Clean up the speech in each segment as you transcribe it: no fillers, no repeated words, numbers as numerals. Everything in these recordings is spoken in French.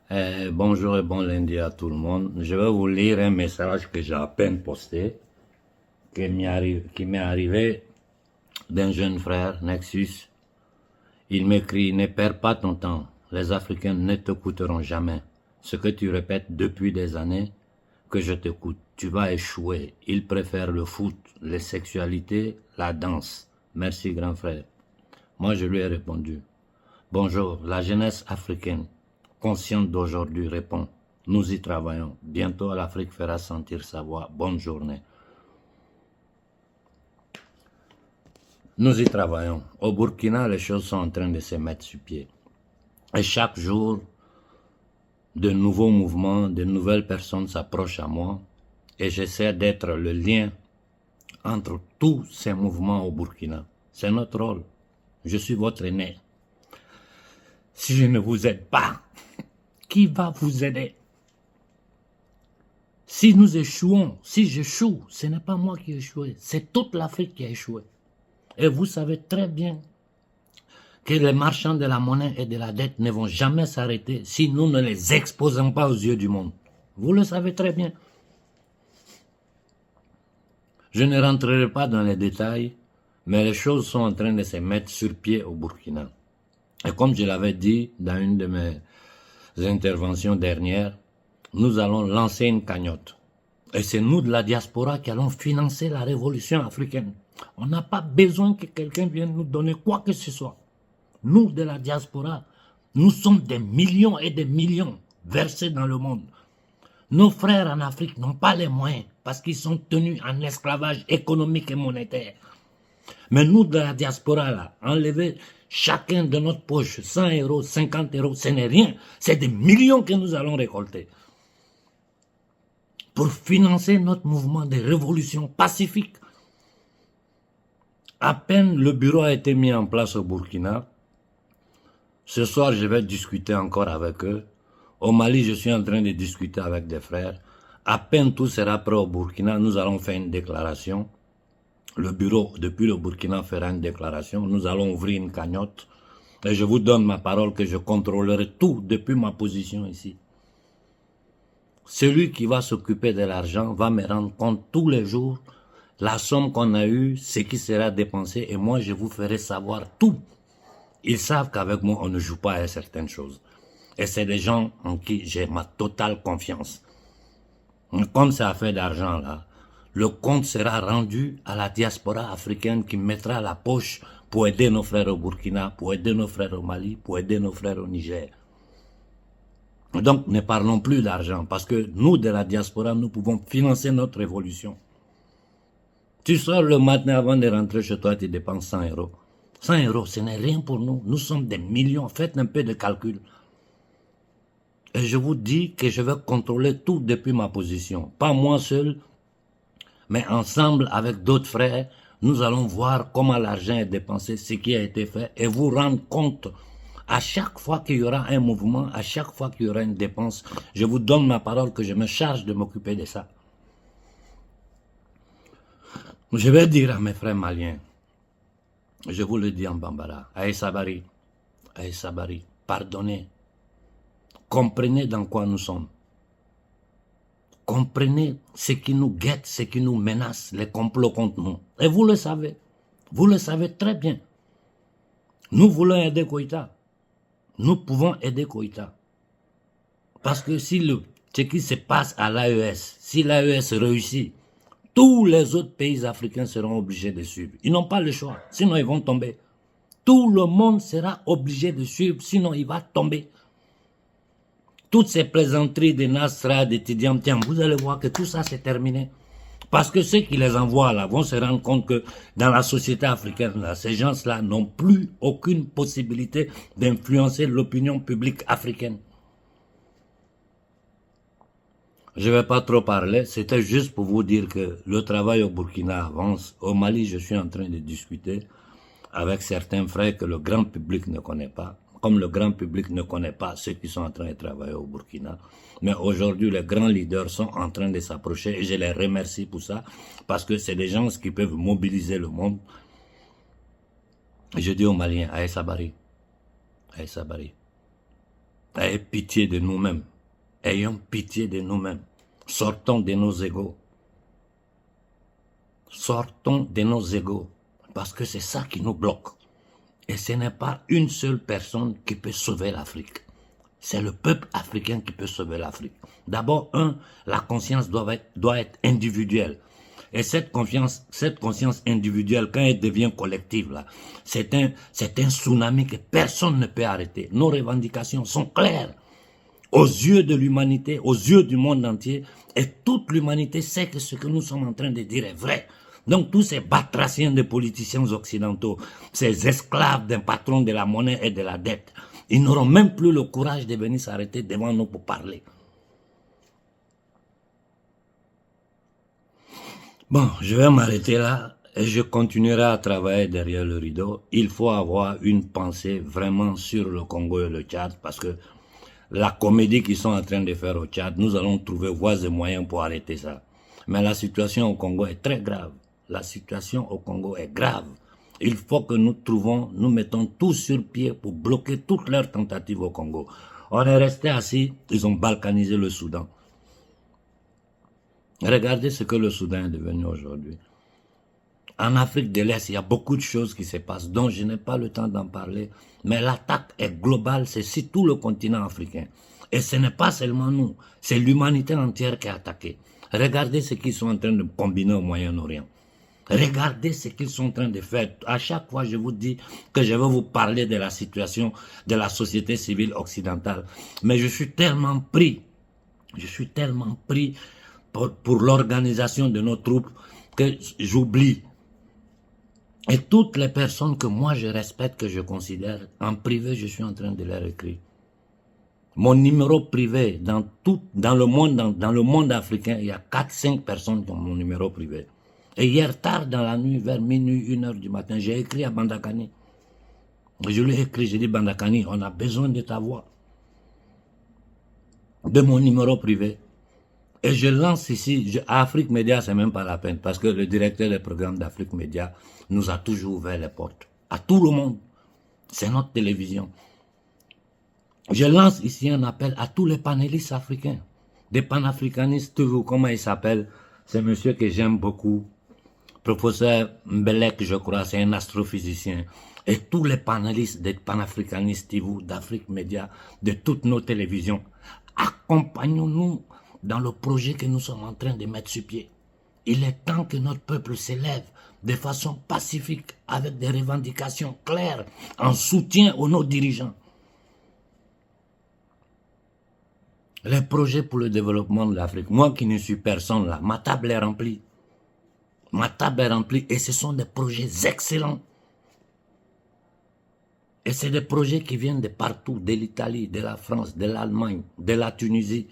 Bonjour et bon lundi à tout le monde. Je vais vous lire un message que j'ai à peine posté, qui m'est arrivé d'un jeune frère, Nexus. Il m'écrit: ne perds pas ton temps. Les Africains ne t'écouteront jamais. Ce que tu répètes depuis des années, que je t'écoute, tu vas échouer. Ils préfèrent le foot, les sexualités, la danse. Merci, grand frère. Moi, je lui ai répondu: bonjour, la jeunesse africaine, consciente d'aujourd'hui, répond: nous y travaillons. Bientôt, l'Afrique fera sentir sa voix. Bonne journée. Nous y travaillons. Au Burkina, les choses sont en train de se mettre sur pied. Et chaque jour, de nouveaux mouvements, de nouvelles personnes s'approchent à moi et j'essaie d'être le lien entre tous ces mouvements au Burkina. C'est notre rôle. Je suis votre aîné. Si je ne vous aide pas, qui va vous aider? Si nous échouons, si j'échoue, ce n'est pas moi qui ai échoué, c'est toute l'Afrique qui a échoué. Et vous savez très bien que les marchands de la monnaie et de la dette ne vont jamais s'arrêter si nous ne les exposons pas aux yeux du monde. Vous le savez très bien. Je ne rentrerai pas dans les détails, mais les choses sont en train de se mettre sur pied au Burkina. Et comme je l'avais dit dans une de mes interventions dernières, nous allons lancer une cagnotte. Et c'est nous de la diaspora qui allons financer la révolution africaine. On n'a pas besoin que quelqu'un vienne nous donner quoi que ce soit. Nous, de la diaspora, nous sommes des millions et des millions versés dans le monde. Nos frères en Afrique n'ont pas les moyens parce qu'ils sont tenus en esclavage économique et monétaire. Mais nous, de la diaspora, là, enlever chacun de notre poche 100 euros, 50 euros, ce n'est rien. C'est des millions que nous allons récolter pour financer notre mouvement de révolution pacifique. À peine le bureau a été mis en place au Burkina, ce soir je vais discuter encore avec eux. Au Mali, je suis en train de discuter avec des frères. À peine tout sera prêt au Burkina, nous allons faire une déclaration. Le bureau, depuis le Burkina, fera une déclaration. Nous allons ouvrir une cagnotte. Et je vous donne ma parole que je contrôlerai tout depuis ma position ici. Celui qui va s'occuper de l'argent va me rendre compte tous les jours la somme qu'on a eue, ce qui sera dépensé, et moi je vous ferai savoir tout. Ils savent qu'avec moi on ne joue pas à certaines choses. Et c'est des gens en qui j'ai ma totale confiance. Comme c'est affaire d'argent là, le compte sera rendu à la diaspora africaine qui mettra la poche pour aider nos frères au Burkina, pour aider nos frères au Mali, pour aider nos frères au Niger. Donc ne parlons plus d'argent parce que nous de la diaspora, nous pouvons financer notre révolution. Tu sors le matin avant de rentrer chez toi, tu dépenses 100 euros. 100 euros, ce n'est rien pour nous. Nous sommes des millions. Faites un peu de calcul. Et je vous dis que je vais contrôler tout depuis ma position. Pas moi seul, mais ensemble avec d'autres frères. Nous allons voir comment l'argent est dépensé, ce qui a été fait, et vous rendre compte. À chaque fois qu'il y aura un mouvement, à chaque fois qu'il y aura une dépense, je vous donne ma parole que je me charge de m'occuper de ça. Je vais dire à mes frères maliens, je vous le dis en bambara, Aïe Sabari, pardonnez, comprenez dans quoi nous sommes. Comprenez ce qui nous guette, ce qui nous menace, les complots contre nous. Et vous le savez très bien. Nous voulons aider Koïta. Nous pouvons aider Koïta. Parce que si ce qui se passe à l'AES, si l'AES réussit, tous les autres pays africains seront obligés de suivre. Ils n'ont pas le choix, sinon ils vont tomber. Tout le monde sera obligé de suivre, sinon il va tomber. Toutes ces plaisanteries de Nasra, de Tidiam, vous allez voir que tout ça c'est terminé. Parce que ceux qui les envoient là vont se rendre compte que dans la société africaine, là, ces gens-là n'ont plus aucune possibilité d'influencer l'opinion publique africaine. Je ne vais pas trop parler, c'était juste pour vous dire que le travail au Burkina avance. Au Mali, je suis en train de discuter avec certains frères que le grand public ne connaît pas. Comme le grand public ne connaît pas ceux qui sont en train de travailler au Burkina. Mais aujourd'hui, les grands leaders sont en train de s'approcher et je les remercie pour ça. Parce que c'est des gens qui peuvent mobiliser le monde. Je dis aux Maliens, Aïe Sabari. Ayez pitié de nous-mêmes. Ayons pitié de nous-mêmes. Sortons de nos égos. Sortons de nos égos. Parce que c'est ça qui nous bloque. Et ce n'est pas une seule personne qui peut sauver l'Afrique. C'est le peuple africain qui peut sauver l'Afrique. D'abord, la conscience doit être individuelle. Et cette conscience individuelle, quand elle devient collective, là, c'est un tsunami que personne ne peut arrêter. Nos revendications sont claires aux yeux de l'humanité, aux yeux du monde entier, et toute l'humanité sait que ce que nous sommes en train de dire est vrai. Donc tous ces batraciens de politiciens occidentaux, ces esclaves d'un patron de la monnaie et de la dette, ils n'auront même plus le courage de venir s'arrêter devant nous pour parler. Bon, je vais m'arrêter là et je continuerai à travailler derrière le rideau. Il faut avoir une pensée vraiment sur le Congo et le Tchad parce que la comédie qu'ils sont en train de faire au Tchad, nous allons trouver voies et moyens pour arrêter ça. Mais la situation au Congo est très grave. La situation au Congo est grave. Il faut que nous mettons tout sur pied pour bloquer toutes leurs tentatives au Congo. On est resté assis, ils ont balkanisé le Soudan. Regardez ce que le Soudan est devenu aujourd'hui. En Afrique de l'Est, il y a beaucoup de choses qui se passent, dont je n'ai pas le temps d'en parler. Mais l'attaque est globale, c'est sur tout le continent africain. Et ce n'est pas seulement nous, c'est l'humanité entière qui est attaquée. Regardez ce qu'ils sont en train de combiner au Moyen-Orient. Regardez ce qu'ils sont en train de faire. À chaque fois, je vous dis que je vais vous parler de la situation de la société civile occidentale. Mais je suis tellement pris pour l'organisation de nos troupes que j'oublie. Et toutes les personnes que moi je respecte, que je considère, en privé, je suis en train de leur écrire. Mon numéro privé, dans le monde africain, il y a 4-5 personnes qui ont mon numéro privé. Et hier tard dans la nuit, vers minuit, 1h du matin, j'ai écrit à Bandakani. Je lui ai écrit, j'ai dit Bandakani, on a besoin de ta voix. De mon numéro privé. Et je lance ici, à Afrique Média, c'est même pas la peine, parce que le directeur des programmes d'Afrique Média nous a toujours ouvert les portes. À tout le monde. C'est notre télévision. Je lance ici un appel à tous les panélistes africains. Des panafricanistes, toujours, comment il s'appelle? C'est monsieur que j'aime beaucoup. Professeur Mbelek, je crois, c'est un astrophysicien. Et tous les panélistes des panafricanistes, d'Afrique Média, de toutes nos télévisions, accompagnons-nous dans le projet que nous sommes en train de mettre sur pied. Il est temps que notre peuple s'élève de façon pacifique, avec des revendications claires, en soutien aux nos dirigeants. Les projets pour le développement de l'Afrique, moi qui ne suis personne là, ma table est remplie. Ma table est remplie et ce sont des projets excellents. Et c'est des projets qui viennent de partout, de l'Italie, de la France, de l'Allemagne, de la Tunisie.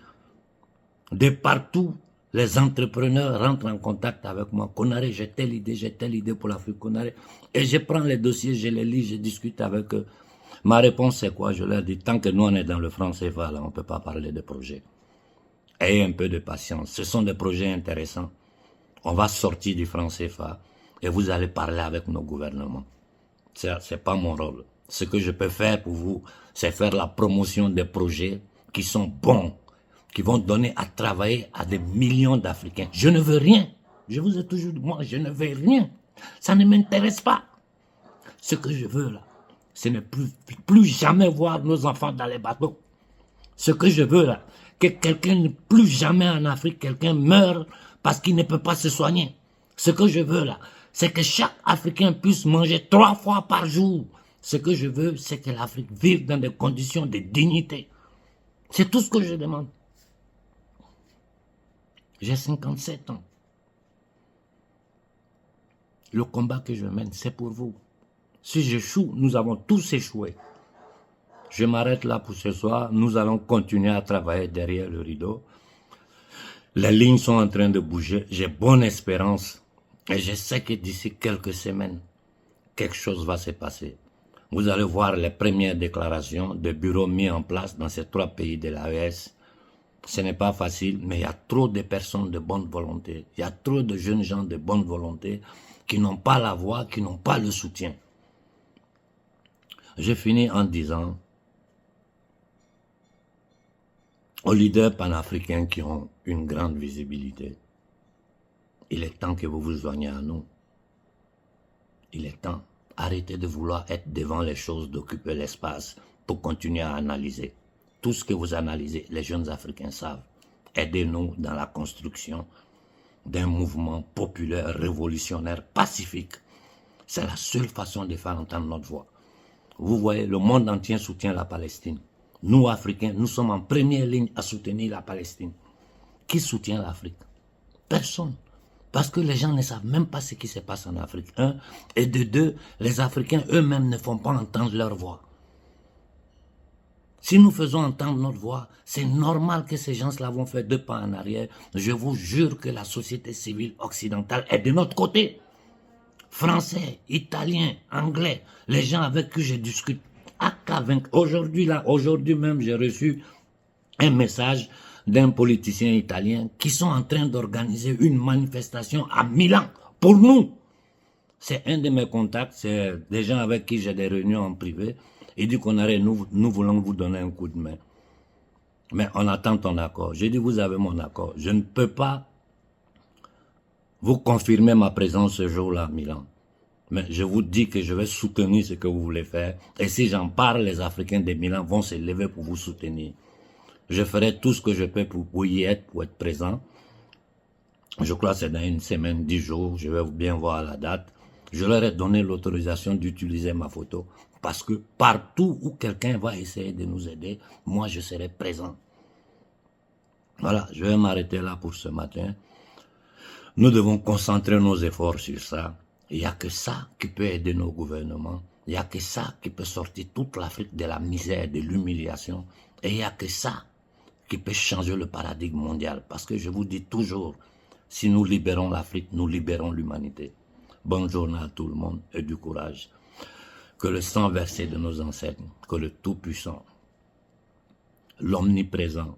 De partout, les entrepreneurs rentrent en contact avec moi. Konaré, j'ai telle idée pour l'Afrique, Konaré. Et je prends les dossiers, je les lis, je discute avec eux. Ma réponse c'est quoi? Je leur dis, tant que nous on est dans le franc CFA, là, on ne peut pas parler de projets. Ayez un peu de patience. Ce sont des projets intéressants. On va sortir du franc CFA et vous allez parler avec nos gouvernements. C'est pas mon rôle. Ce que je peux faire pour vous, c'est faire la promotion des projets qui sont bons, qui vont donner à travailler à des millions d'Africains. Je ne veux rien. Je vous ai toujours dit, moi, je ne veux rien. Ça ne m'intéresse pas. Ce que je veux, là, ce n'est plus jamais voir nos enfants dans les bateaux. Ce que je veux, là, que quelqu'un ne plus jamais en Afrique, quelqu'un meure parce qu'il ne peut pas se soigner. Ce que je veux, là, c'est que chaque Africain puisse manger 3 fois par jour. Ce que je veux, c'est que l'Afrique vive dans des conditions de dignité. C'est tout ce que je demande. J'ai 57 ans. Le combat que je mène, c'est pour vous. Si j'échoue, nous avons tous échoué. Je m'arrête là pour ce soir. Nous allons continuer à travailler derrière le rideau. Les lignes sont en train de bouger. J'ai bonne espérance. Et je sais que d'ici quelques semaines, quelque chose va se passer. Vous allez voir les premières déclarations de bureaux mis en place dans ces 3 pays de l'AES. Ce n'est pas facile, mais il y a trop de personnes de bonne volonté. Il y a trop de jeunes gens de bonne volonté qui n'ont pas la voix, qui n'ont pas le soutien. Je finis en disant, aux leaders panafricains qui ont une grande visibilité. Il est temps que vous vous joigniez à nous. Il est temps. Arrêtez de vouloir être devant les choses, d'occuper l'espace pour continuer à analyser. Tout ce que vous analysez, les jeunes Africains savent. Aidez-nous dans la construction d'un mouvement populaire, révolutionnaire, pacifique. C'est la seule façon de faire entendre notre voix. Vous voyez, le monde entier soutient la Palestine. Nous, Africains, nous sommes en première ligne à soutenir la Palestine. Qui soutient l'Afrique? Personne. Parce que les gens ne savent même pas ce qui se passe en Afrique. Un. Et de deux, les Africains eux-mêmes ne font pas entendre leur voix. Si nous faisons entendre notre voix, c'est normal que ces gens-là vont faire 2 pas en arrière. Je vous jure que la société civile occidentale est de notre côté. Français, Italiens, Anglais, les gens avec qui je discute. Aujourd'hui même, j'ai reçu un message d'un politicien italien qui sont en train d'organiser une manifestation à Milan pour nous. C'est un de mes contacts, c'est des gens avec qui j'ai des réunions en privé. Il dit qu'on arrête, nous voulons vous donner un coup de main. Mais on attend ton accord. J'ai dit, vous avez mon accord. Je ne peux pas vous confirmer ma présence ce jour-là à Milan. Mais je vous dis que je vais soutenir ce que vous voulez faire. Et si j'en parle, les Africains de Milan vont se lever pour vous soutenir. Je ferai tout ce que je peux pour y être, pour être présent. Je crois que c'est dans une semaine, 10 jours. Je vais bien voir la date. Je leur ai donné l'autorisation d'utiliser ma photo. Parce que partout où quelqu'un va essayer de nous aider, moi je serai présent. Voilà, je vais m'arrêter là pour ce matin. Nous devons concentrer nos efforts sur ça. Il n'y a que ça qui peut aider nos gouvernements. Il n'y a que ça qui peut sortir toute l'Afrique de la misère, de l'humiliation. Et il n'y a que ça qui peut changer le paradigme mondial. Parce que je vous dis toujours, si nous libérons l'Afrique, nous libérons l'humanité. Bonne journée à tout le monde et du courage. Que le sang versé de nos ancêtres, que le Tout-Puissant, l'Omniprésent,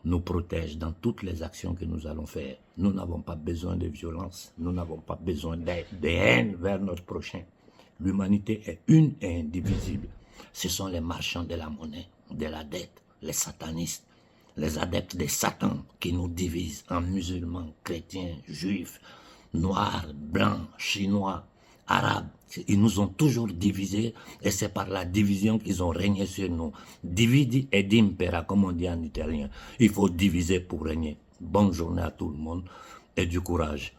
nous protège dans toutes les actions que nous allons faire. Nous n'avons pas besoin de violence, nous n'avons pas besoin de haine vers notre prochain. L'humanité est une et indivisible. Ce sont les marchands de la monnaie, de la dette, les satanistes, les adeptes de Satan qui nous divisent en musulmans, chrétiens, juifs, noirs, blancs, chinois, arabes. Ils nous ont toujours divisés et c'est par la division qu'ils ont régné sur nous. Dividi et impera, comme on dit en italien. Il faut diviser pour régner. Bonne journée à tout le monde et du courage.